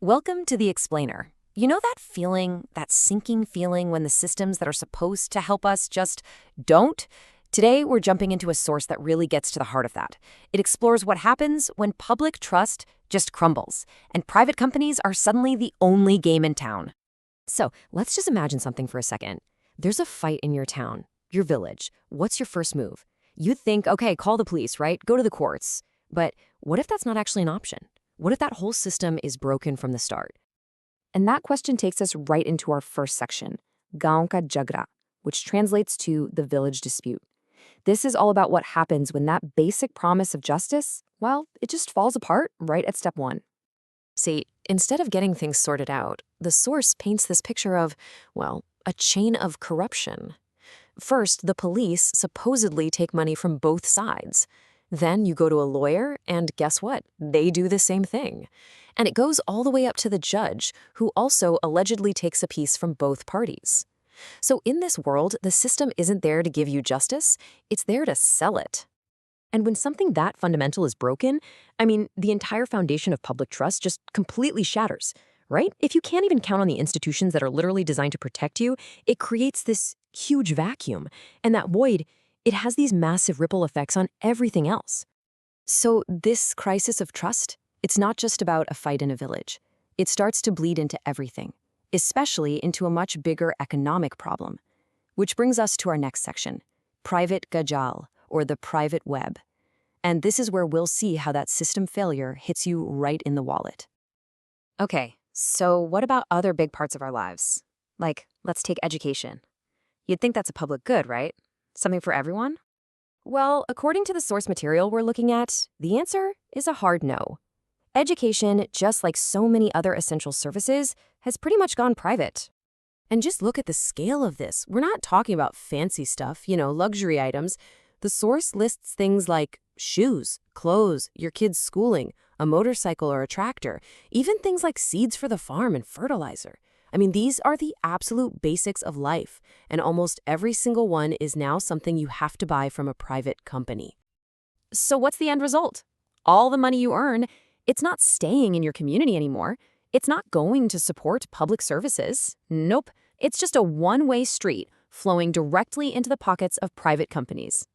Welcome to The Explainer. You know that feeling, that sinking feeling when the systems that are supposed to help us just don't? Today, we're jumping into a source that really gets to the heart of that. It explores what happens when public trust just crumbles, and private companies are suddenly the only game in town. So, let's just imagine something for a second. There's a fight in your town, your village. What's your first move? You'd think, okay, call the police, right? Go to the courts. But what if that's not actually an option? What if that whole system is broken from the start? And that question takes us right into our first section, Gaon ka Jhagra, which translates to the village dispute. This is all about what happens when that basic promise of justice, well, it just falls apart right at step one. See, instead of getting things sorted out, the source paints this picture of, well, a chain of corruption. First, the police supposedly take money from both sides. Then you go to a lawyer, and guess what? They do the same thing. And it goes all the way up to the judge, who also allegedly takes a piece from both parties. So in this world, the system isn't there to give you justice, it's there to sell it. And when something that fundamental is broken, the entire foundation of public trust just completely shatters, right? If you can't even count on the institutions that are literally designed to protect you, it creates this huge vacuum. And that void, it has these massive ripple effects on everything else. So this crisis of trust, it's not just about a fight in a village. It starts to bleed into everything, especially into a much bigger economic problem. Which brings us to our next section, private gajal, or the private web. And this is where we'll see how that system failure hits you right in the wallet. Okay, so what about other big parts of our lives? Like, let's take education. You'd think that's a public good, right? Something for everyone? Well, according to the source material we're looking at, the answer is a hard no. Education, just like so many other essential services, has pretty much gone private. And just look at the scale of this. We're not talking about fancy stuff, luxury items. The source lists things like shoes, clothes, your kid's schooling, a motorcycle or a tractor, even things like seeds for the farm and fertilizer. These are the absolute basics of life, and almost every single one is now something you have to buy from a private company. So what's the end result? All the money you earn, it's not staying in your community anymore. It's not going to support public services. Nope, it's just a one-way street flowing directly into the pockets of private companies.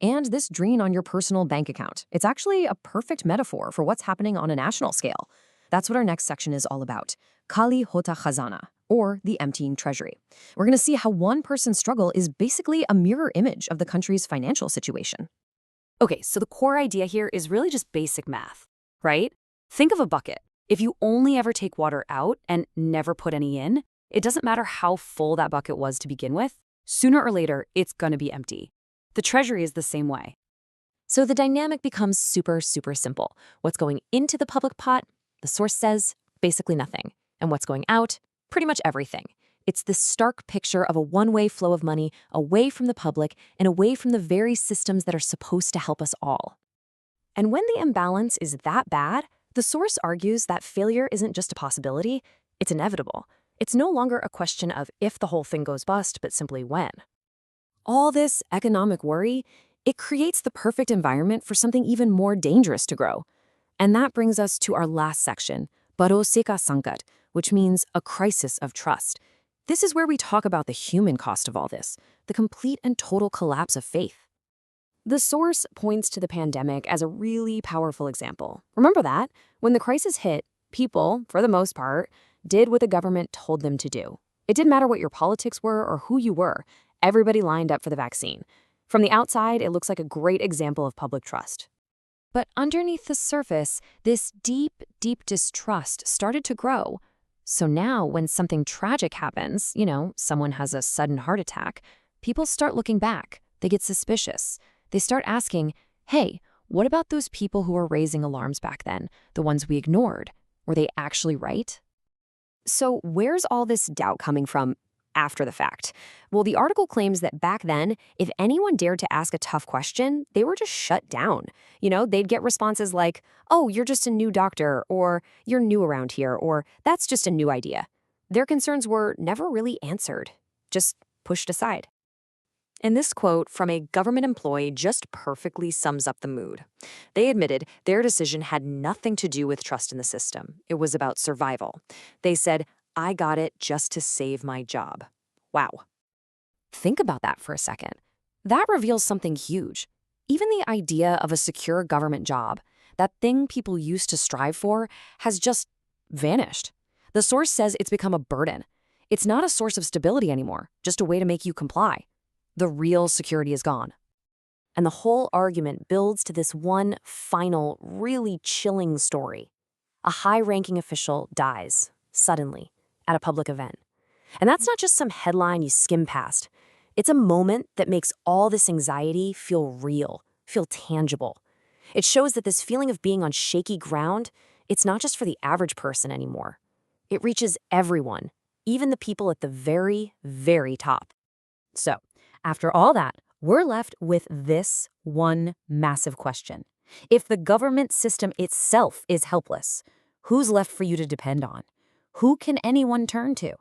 And this drain on your personal bank account, it's actually a perfect metaphor for what's happening on a national scale. That's what our next section is all about. Kali Hota Khazana, or the Emptying Treasury. We're going to see how one person's struggle is basically a mirror image of the country's financial situation. Okay, so the core idea here is really just basic math, right? Think of a bucket. If you only ever take water out and never put any in, it doesn't matter how full that bucket was to begin with, sooner or later, it's going to be empty. The treasury is the same way. So the dynamic becomes super, super simple. What's going into the public pot? The source says basically nothing. And what's going out? Pretty much everything. It's this stark picture of a one-way flow of money away from the public and away from the very systems that are supposed to help us all. And when the imbalance is that bad, the source argues that failure isn't just a possibility, it's inevitable. It's no longer a question of if the whole thing goes bust, but simply when. All this economic worry, it creates the perfect environment for something even more dangerous to grow. And that brings us to our last section, Bharose ka Sankat, which means a crisis of trust. This is where we talk about the human cost of all this, the complete and total collapse of faith. The source points to the pandemic as a really powerful example. Remember that? When the crisis hit, people, for the most part, did what the government told them to do. It didn't matter what your politics were or who you were. Everybody lined up for the vaccine. From the outside, it looks like a great example of public trust. But underneath the surface, this deep, deep distrust started to grow. So now when something tragic happens, someone has a sudden heart attack, people start looking back. They get suspicious. They start asking, hey, what about those people who were raising alarms back then, the ones we ignored? Were they actually right? So where's all this doubt coming from after the fact? Well, the article claims that back then, if anyone dared to ask a tough question, they were just shut down. They'd get responses like, oh, you're just a new doctor, or you're new around here, or that's just a new idea. Their concerns were never really answered, just pushed aside. And this quote from a government employee just perfectly sums up the mood. They admitted their decision had nothing to do with trust in the system. It was about survival. They said, "I got it just to save my job." Wow. Think about that for a second. That reveals something huge. Even the idea of a secure government job, that thing people used to strive for, has just vanished. The source says it's become a burden. It's not a source of stability anymore, just a way to make you comply. The real security is gone. And the whole argument builds to this one final, really chilling story. A high-ranking official dies, suddenly, at a public event. And that's not just some headline you skim past. It's a moment that makes all this anxiety feel real, feel tangible. It shows that this feeling of being on shaky ground, it's not just for the average person anymore. It reaches everyone, even the people at the very, very top. So, after all that, we're left with this one massive question. If the government system itself is helpless, who's left for you to depend on? Who can anyone turn to?